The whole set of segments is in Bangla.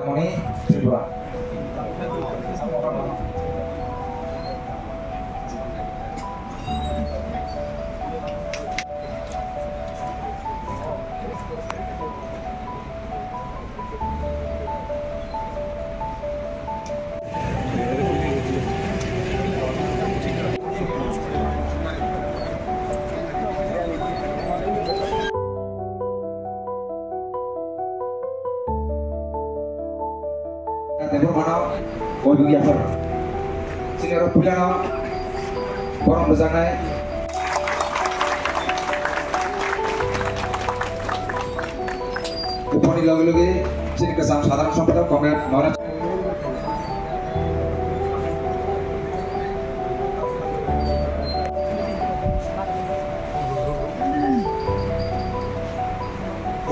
মণি Tripura. Temur mana, kau juga apa? Sini orang pulang, orang berzanai. Upani lagi, sini kesam saharan sampai komplek mana?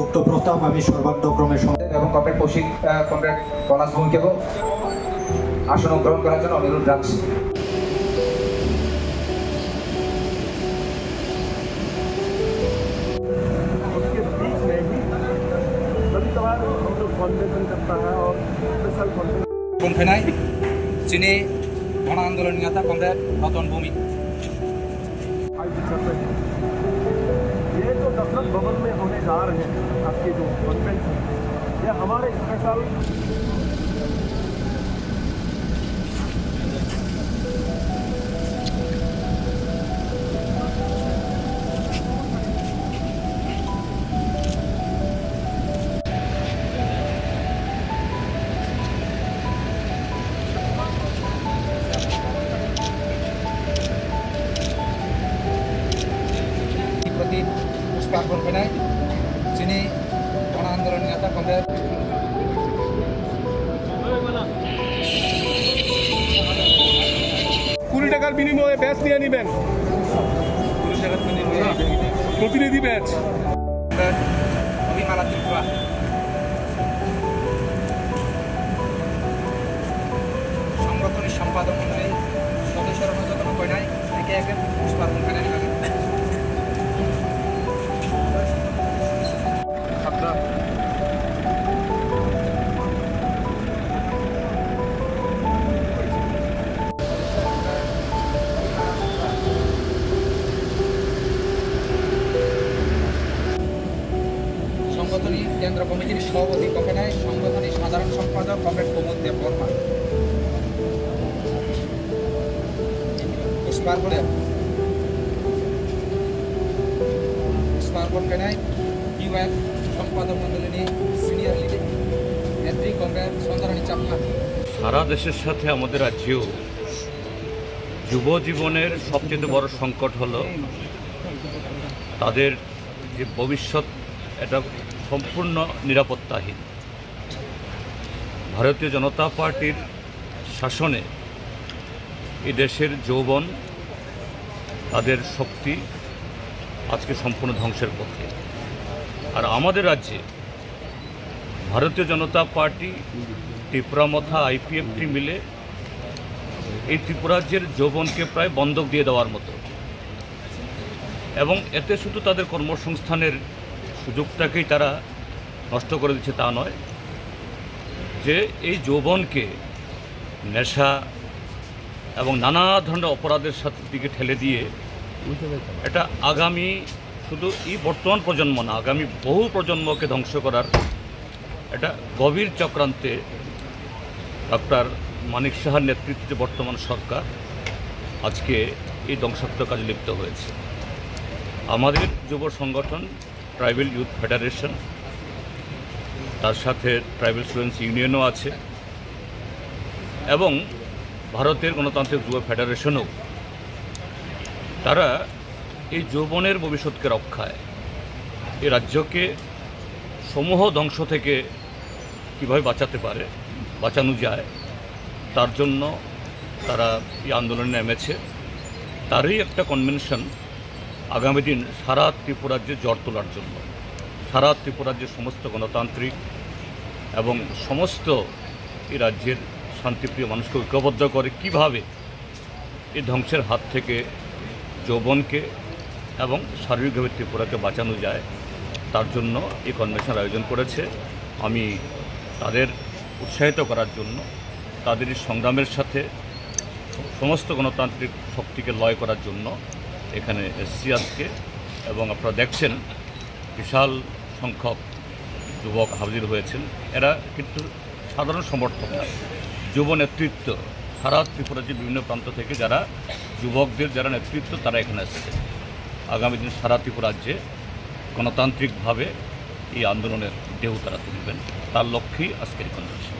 উক্ত প্রস্তাব আমি সর্বান্তক্রমে এবং কমপ্লেট কৌশিক কমপ্লেট পলাশ ভূমিকেও আসন গ্রহণ করার জন্য অনুরোধ রাখছি। কমফেনাই চীনে গণ আন্দোলন নেতা কমরেড রতন ভূমি। ये जो दशरथ भवन में होने जा रहे हैं आपके जो कॉन्फ्रेंस है ये हमारे स्पेशल পুষ্পার্পণ করেন যিনি গণ আন্দোলন নেতা কমরেড कुड़ी टाकार বিনিময়ে ব্যাচ নিয়ে নেবেন প্রতিনিধি ব্যাচ অভিমালা ত্রিপুরা। সংগঠনের সম্পাদক মন্ডলী সদস্যরা যত্ন করে নাই একে একে পুষ্পার্পণ করে নেবেন। সংগঠনী কেন্দ্র কমিটির সভাপতি কমফেনায় সংগঠনী সাধারণ সম্পাদক কমরেড প্রমোদ দেব বর্মা। পুষ্পার্পণ করেন ইউএন সম্পাদক মন্ডলী সিনিয়র লিডার নেত্রী কমরেড সন্ধ্যারানী চাপলা। সারা দেশের সাথে আমাদের রাজ্যেও যুব জীবনের সবচেয়ে বড় সংকট হলো তাদের যে ভবিষ্যৎ এটা সম্পূর্ণ নিরাপত্তাহীন। ভারতীয় জনতা পার্টির শাসনে এই দেশের যৌবন তাদের শক্তি আজকে সম্পূর্ণ ধ্বংসের পথে। আর আমাদের রাজ্যে ভারতীয় জনতা পার্টি ত্রিপুরা মথা আইপিএফটি মিলে এই ত্রিপুরাজ্যের যৌবনকে প্রায় বন্ধক দিয়ে দেওয়ার মতো, এবং এতে শুধু তাদের কর্মসংস্থানের সুযোগটাকেই তারা নষ্ট করে দিচ্ছে তা নয়, যে এই যৌবনকে নেশা এবং নানা ধরনের অপরাধের সাথে দিকে ঠেলে দিয়ে এটা আগামী শুধু এই বর্তমান প্রজন্ম না, আগামী বহু প্রজন্মকে ধ্বংস করার এটা গভীর চক্রান্তে ডক্টর মানিক সাহার নেতৃত্বে বর্তমান সরকার আজকে এই ধ্বংসাত্মক কাজে লিপ্ত হয়েছে। আমাদের যুব সংগঠন ট্রাইবেল ইউথ ফেডারেশন, তার সাথে ট্রাইবেল স্টুডেন্টস ইউনিয়নও আছে, এবং ভারতের গণতান্ত্রিক যুব ফেডারেশনও, তারা এই যৌবনের ভবিষ্যৎকে রক্ষায় এই রাজ্যকে সমূহ ধ্বংস থেকে কীভাবে বাঁচানো যায় তার জন্য তারা এই আন্দোলনে নেমেছে। তারই একটা কনভেনশন আগামী দিন সারা ত্রিপুরাজ্যে জ্বর তোলার জন্য, সারা ত্রিপুরাজ্যের সমস্ত গণতান্ত্রিক এবং সমস্ত এই রাজ্যের শান্তিপ্রিয় মানুষকে ঐক্যবদ্ধ করে কিভাবে এই ধ্বংসের হাত থেকে যৌবনকে এবং শারীরিকভাবে ত্রিপুরাকে বাঁচানো যায় তার জন্য এই কনভেনশন আয়োজন করেছে। আমি তাদের উৎসাহিত করার জন্য, তাদের এই সংগ্রামের সাথে সমস্ত গণতান্ত্রিক শক্তিকে লয় করার জন্য এখানে এসছি আজকে। এবং আপনারা দেখছেন বিশাল সংখ্যক যুবক হাজির হয়েছেন। এরা কিন্তু সাধারণ সমর্থক না, যুব নেতৃত্ব সারা ত্রিপুরার যে বিভিন্ন প্রান্ত থেকে যারা যুবকদের যারা নেতৃত্ব তারা এখানে এসেছে। আগামী দিন সারা ত্রিপুরা রাজ্যে গণতান্ত্রিকভাবে এই আন্দোলনের ঢেউ তারা তুলবেন, তার লক্ষ্যেই আজকের কনভেনশন।